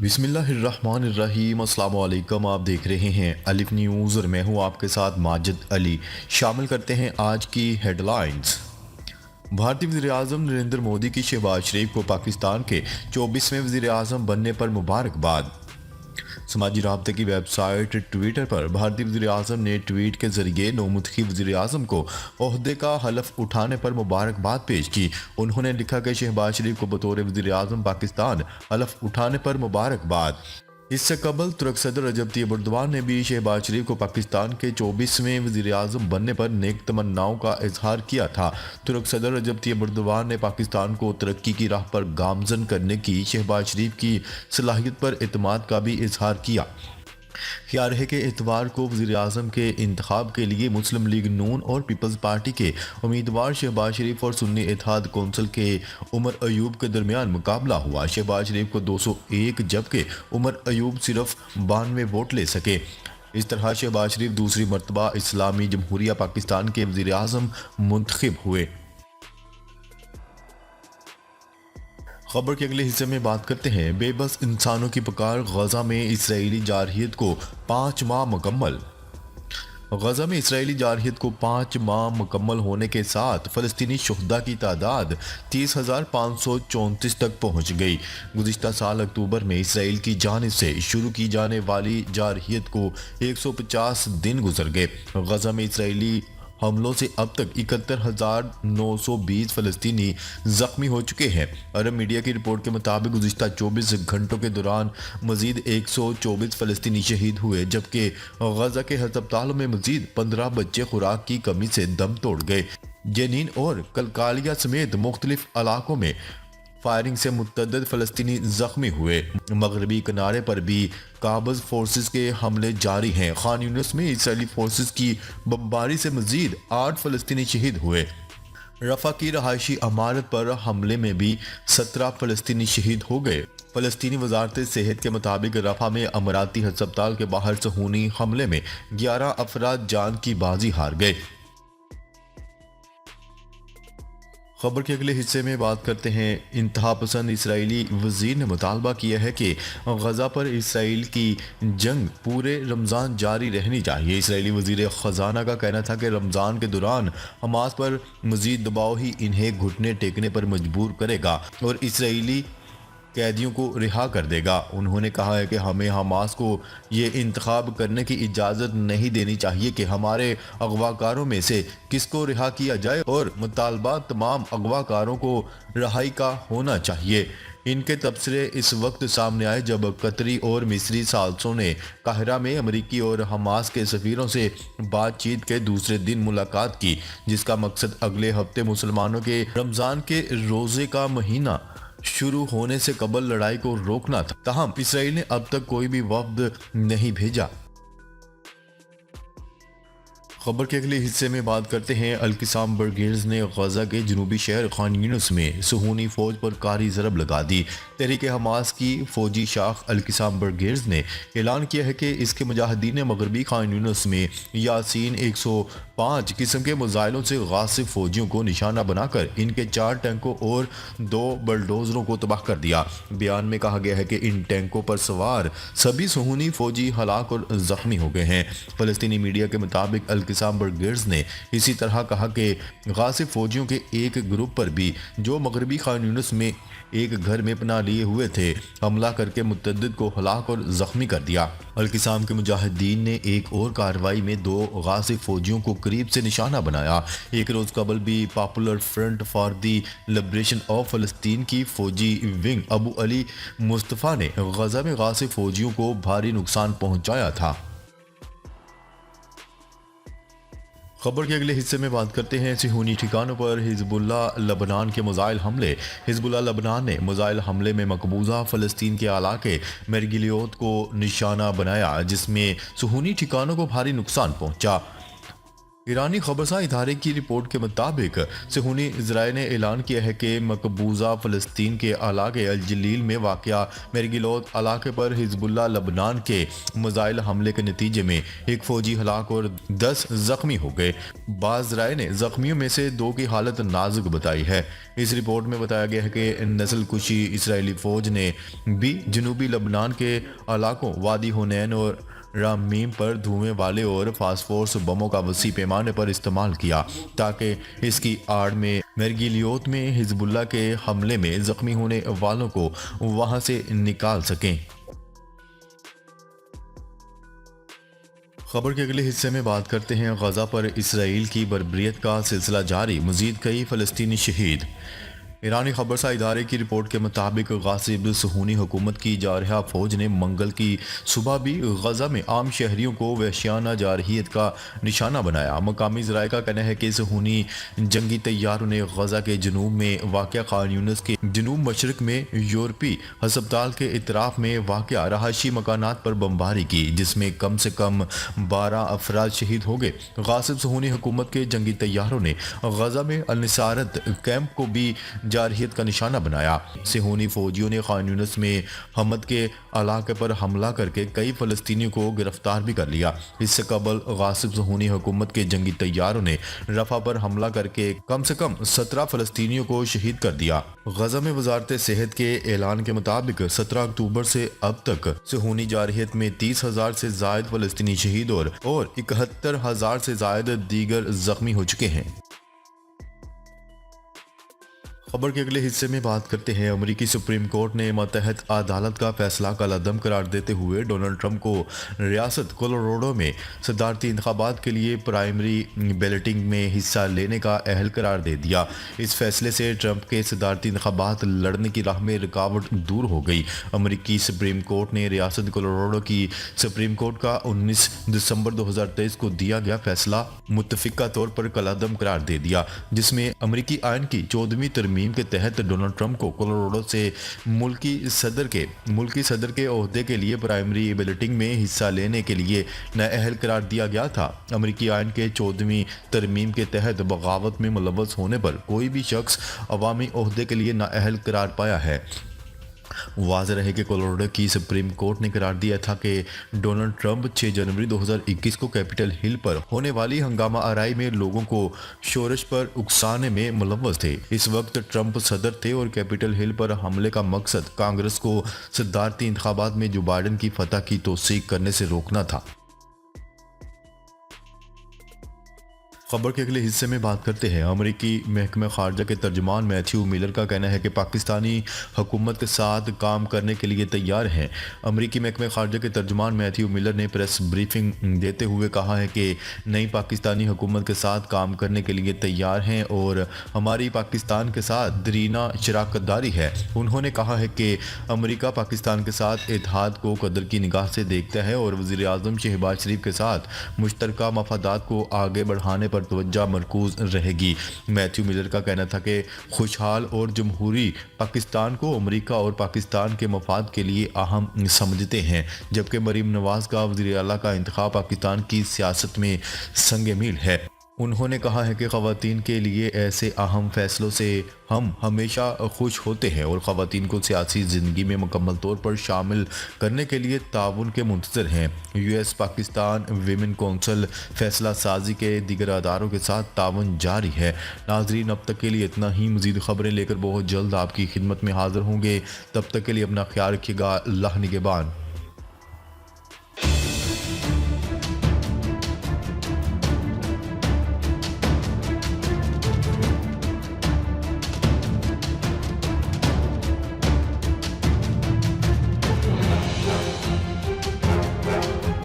بسم اللہ الرحمن الرحیم، السلام علیکم۔ آپ دیکھ رہے ہیں الف نیوز اور میں ہوں آپ کے ساتھ ماجد علی۔ شامل کرتے ہیں آج کی ہیڈ لائنز۔ بھارتی وزیر اعظم نریندر مودی کی شہباز شریف کو پاکستان کے 24ویں وزیر اعظم بننے پر مبارکباد۔ سماجی رابطے کی ویب سائٹ ٹویٹر پر بھارتی وزیر اعظم نے ٹویٹ کے ذریعے نو منتخب وزیر اعظم کو عہدے کا حلف اٹھانے پر مبارکباد پیش کی۔ انہوں نے لکھا کہ شہباز شریف کو بطور وزیر اعظم پاکستان حلف اٹھانے پر مبارکباد۔ اس سے قبل ترک صدر رجب طیب ایردوان نے بھی شہباز شریف کو پاکستان کے 24ویں وزیر اعظم بننے پر نیک تمناؤں کا اظہار کیا تھا۔ ترک صدر رجب طیب ایردوان نے پاکستان کو ترقی کی راہ پر گامزن کرنے کی شہباز شریف کی صلاحیت پر اعتماد کا بھی اظہار کیا۔ خیال ہے کہ اتوار کو وزیر اعظم کے انتخاب کے لیے مسلم لیگ نون اور پیپلز پارٹی کے امیدوار شہباز شریف اور سنی اتحاد کونسل کے عمر ایوب کے درمیان مقابلہ ہوا۔ شہباز شریف کو 201 جبکہ عمر ایوب صرف 92 ووٹ لے سکے۔ اس طرح شہباز شریف دوسری مرتبہ اسلامی جمہوریہ پاکستان کے وزیر اعظم منتخب ہوئے۔ خبر کے اگلے حصے میں بات کرتے ہیں بے بس انسانوں کی پکار، غزہ میں اسرائیلی جارحیت کو 5 ماہ مکمل۔ غزہ میں اسرائیلی جارحیت کو 5 ماہ مکمل ہونے کے ساتھ فلسطینی شہداء کی تعداد 30,534 تک پہنچ گئی۔ گزشتہ سال اکتوبر میں اسرائیل کی جانب سے شروع کی جانے والی جارحیت کو 150 دن گزر گئے۔ غزہ میں اسرائیلی حملوں سے اب تک 71,920 فلسطینی زخمی ہو چکے ہیں۔ عرب میڈیا کی رپورٹ کے مطابق گزشتہ 24 گھنٹوں کے دوران مزید 124 فلسطینی شہید ہوئے، جبکہ غزہ کے ہسپتالوں میں مزید 15 بچے خوراک کی کمی سے دم توڑ گئے۔ جنین اور کلکالیہ سمیت مختلف علاقوں میں فائرنگ سے متعدد فلسطینی زخمی ہوئے۔ مغربی کنارے پر بھی قابض فورسز کے حملے جاری ہیں۔ خان یونس میں اسرائیلی فورسز کی بمباری سے مزید 8 فلسطینی شہید ہوئے۔ رفح کی رہائشی عمارت پر حملے میں بھی 17 فلسطینی شہید ہو گئے۔ فلسطینی وزارت صحت کے مطابق رفح میں اماراتی ہسپتال کے باہر صہیونی حملے میں 11 افراد جان کی بازی ہار گئے۔ خبر کے اگلے حصے میں بات کرتے ہیں انتہا پسند اسرائیلی وزیر نے مطالبہ کیا ہے کہ غزہ پر اسرائیل کی جنگ پورے رمضان جاری رہنی چاہیے۔ اسرائیلی وزیر خزانہ کا کہنا تھا کہ رمضان کے دوران حماس پر مزید دباؤ ہی انہیں گھٹنے ٹیکنے پر مجبور کرے گا اور اسرائیلی قیدیوں کو رہا کر دے گا۔ انہوں نے کہا ہے کہ ہمیں حماس کو یہ انتخاب کرنے کی اجازت نہیں دینی چاہیے کہ ہمارے اغواکاروں میں سے کس کو رہا کیا جائے اور مطالبات تمام اغواکاروں کو رہائی کا ہونا چاہیے۔ ان کے تبصرے اس وقت سامنے آئے جب قطری اور مصری ثالثوں نے قاہرہ میں امریکی اور حماس کے سفیروں سے بات چیت کے دوسرے دن ملاقات کی، جس کا مقصد اگلے ہفتے مسلمانوں کے رمضان کے روزے کا مہینہ شروع ہونے سے قبل لڑائی کو روکنا تھا۔ تاہم اسرائیل نے اب تک کوئی بھی وفد نہیں بھیجا۔ خبر کے اگلے حصے میں بات کرتے ہیں القسام برگیڈز نے غزہ کے جنوبی شہر خان یونس میں صہیونی فوج پر کاری ضرب لگا دی۔ تحریک حماس کی فوجی شاخ القسام برگیڈز نے اعلان کیا ہے کہ اس کے مجاہدین نے مغربی خان یونس میں یاسین 105 قسم کے میزائلوں سے غاصب فوجیوں کو نشانہ بنا کر ان کے 4 ٹینکوں اور 2 بلڈوزروں کو تباہ کر دیا۔ بیان میں کہا گیا ہے کہ ان ٹینکوں پر سوار سبھی صہیونی فوجی ہلاک اور زخمی ہو گئے ہیں۔ فلسطینی میڈیا کے مطابق القسام برگیڈز نے اسی طرح کہا کہ غاصب فوجیوں کے ایک گروپ پر بھی جو مغربی خان یونس میں ایک گھر میں پناہ لیے ہوئے تھے، حملہ کر کے متعدد کو ہلاک اور زخمی کر دیا۔ القسام کے مجاہدین نے ایک اور کارروائی میں 2 غاصب فوجیوں کو قریب سے نشانہ بنایا۔ ایک روز قبل بھی popular front for the liberation of فلسطین کی فوجی ونگ ابو علی مصطفیٰ نے غزہ میں غاصب فوجیوں کو بھاری نقصان پہنچایا تھا۔ خبر کے اگلے حصے میں بات کرتے ہیں صہیونی ٹھکانوں پر حزب اللہ لبنان کے میزائل حملے۔ حزب اللہ لبنان نے میزائل حملے میں مقبوضہ فلسطین کے علاقے مرگلیوت کو نشانہ بنایا، جس میں صہیونی ٹھکانوں کو بھاری نقصان پہنچا۔ ایرانی خبرساں ادارے کی رپورٹ کے مطابق صہیونی اسرائیل نے اعلان کیا ہے کہ مقبوضہ فلسطین کے علاقے الجلیل میں واقع مرگیلوت علاقے پر حزب اللہ لبنان کے میزائل حملے کے نتیجے میں ایک فوجی ہلاک اور 10 زخمی ہو گئے۔ بعض ذرائع نے زخمیوں میں سے 2 کی حالت نازک بتائی ہے۔ اس رپورٹ میں بتایا گیا ہے کہ نسل کشی اسرائیلی فوج نے بھی جنوبی لبنان کے علاقوں وادی حنین اور رامیم پر دھوئیں والے اور فاسفورس بموں کا وسیع پیمانے پر استعمال کیا تاکہ اس کی آڑ میں مرگیلیوت میں حزب اللہ کے حملے میں زخمی ہونے والوں کو وہاں سے نکال سکیں۔ خبر کے اگلے حصے میں بات کرتے ہیں غزہ پر اسرائیل کی بربریت کا سلسلہ جاری، مزید کئی فلسطینی شہید۔ ایرانی خبرساں ادارے کی رپورٹ کے مطابق غاصب صہیونی حکومت کی جارحہ فوج نے منگل کی صبح بھی غزہ میں عام شہریوں کو وحشیانہ جارحیت کا نشانہ بنایا۔ مقامی ذرائع کا کہنا ہے کہ صہیونی جنگی طیاروں نے غزہ کے جنوب میں واقع خان یونس کے جنوب مشرق میں یورپی ہسپتال کے اطراف میں واقع رہائشی مکانات پر بمباری کی، جس میں کم سے کم 12 افراد شہید ہو گئے۔ غاصب صہیونی حکومت کے جنگی طیاروں نے غزہ میں النصارت کیمپ کو بھی جارحیت کا نشانہ بنایا۔ صہیونی فوجیوں نے خان یونس میں حمد کے علاقے پر حملہ کر کے کئی فلسطینیوں کو گرفتار بھی کر لیا۔ اس سے قبل غاصب صہیونی حکومت کے جنگی طیاروں نے رفح پر حملہ کر کے کم سے کم 17 فلسطینیوں کو شہید کر دیا۔ غزہ میں وزارت صحت کے اعلان کے مطابق 17 اکتوبر سے اب تک صہیونی جارحیت میں 30,000 سے زائد فلسطینی شہید اور 71,000 سے زائد دیگر زخمی ہو چکے ہیں۔ خبر کے اگلے حصے میں بات کرتے ہیں امریکی سپریم کورٹ نے ماتحت عدالت کا فیصلہ کالعدم قرار دیتے ہوئے ڈونلڈ ٹرمپ کو ریاست کولوراڈو میں صدارتی انتخابات کے لیے پرائمری بیلٹنگ میں حصہ لینے کا اہل قرار دے دیا۔ اس فیصلے سے ٹرمپ کے صدارتی انتخابات لڑنے کی راہ میں رکاوٹ دور ہو گئی۔ امریکی سپریم کورٹ نے ریاست کولوراڈو کی سپریم کورٹ کا 19 دسمبر 2023 کو دیا گیا فیصلہ متفقہ طور پر کالعدم قرار دے دیا، جس میں امریکی آئین کی 14ویں ترمیم کے تحت ڈونلڈ ٹرمپ کو کولوراڈو سے ملکی صدر کے عہدے کے لیے پرائمری بیلٹنگ میں حصہ لینے کے لیے نااہل قرار دیا گیا تھا۔ امریکی آئین کے 14ویں ترمیم کے تحت بغاوت میں ملوث ہونے پر کوئی بھی شخص عوامی عہدے کے لیے نااہل قرار پایا ہے۔ واضح رہے کہ کولوراڈو کی سپریم کورٹ نے قرار دیا تھا کہ ڈونلڈ ٹرمپ 6 جنوری 2021 کو کیپٹل ہل پر ہونے والی ہنگامہ آرائی میں لوگوں کو شورش پر اکسانے میں ملوث تھے۔ اس وقت ٹرمپ صدر تھے اور کیپٹل ہل پر حملے کا مقصد کانگریس کو صدارتی انتخابات میں جو بائیڈن کی فتح کی توثیق کرنے سے روکنا تھا۔ خبر کے اگلے حصے میں بات کرتے ہیں امریکی محکمہ خارجہ کے ترجمان میتھیو میلر کا کہنا ہے کہ پاکستانی حکومت کے ساتھ کام کرنے کے لیے تیار ہیں۔ امریکی محکمہ خارجہ کے ترجمان میتھیو میلر نے پریس بریفنگ دیتے ہوئے کہا ہے کہ نئی پاکستانی حکومت کے ساتھ کام کرنے کے لیے تیار ہیں اور ہماری پاکستان کے ساتھ دیرینہ شراکت داری ہے۔ انہوں نے کہا ہے کہ امریکہ پاکستان کے ساتھ اتحاد کو قدر کی نگاہ سے دیکھتا ہے اور وزیر اعظم شہباز شریف کے ساتھ مشترکہ مفادات کو آگے بڑھانے پر توجہ مرکوز رہے گی۔ میتھیو میلر کا کہنا تھا کہ خوشحال اور جمہوری پاکستان کو امریکہ اور پاکستان کے مفاد کے لیے اہم سمجھتے ہیں، جبکہ مریم نواز کا وزیر اعلیٰ کا انتخاب پاکستان کی سیاست میں سنگ میل ہے۔ انہوں نے کہا ہے کہ خواتین کے لیے ایسے اہم فیصلوں سے ہم ہمیشہ خوش ہوتے ہیں اور خواتین کو سیاسی زندگی میں مکمل طور پر شامل کرنے کے لیے تعاون کے منتظر ہیں۔ U S Pakistan women council فیصلہ سازی کے دیگر اداروں کے ساتھ تعاون جاری ہے۔ ناظرین، اب تک کے لیے اتنا ہی۔ مزید خبریں لے کر بہت جلد آپ کی خدمت میں حاضر ہوں گے۔ تب تک کے لیے اپنا خیال رکھیے گا۔ اللہ نگہبان۔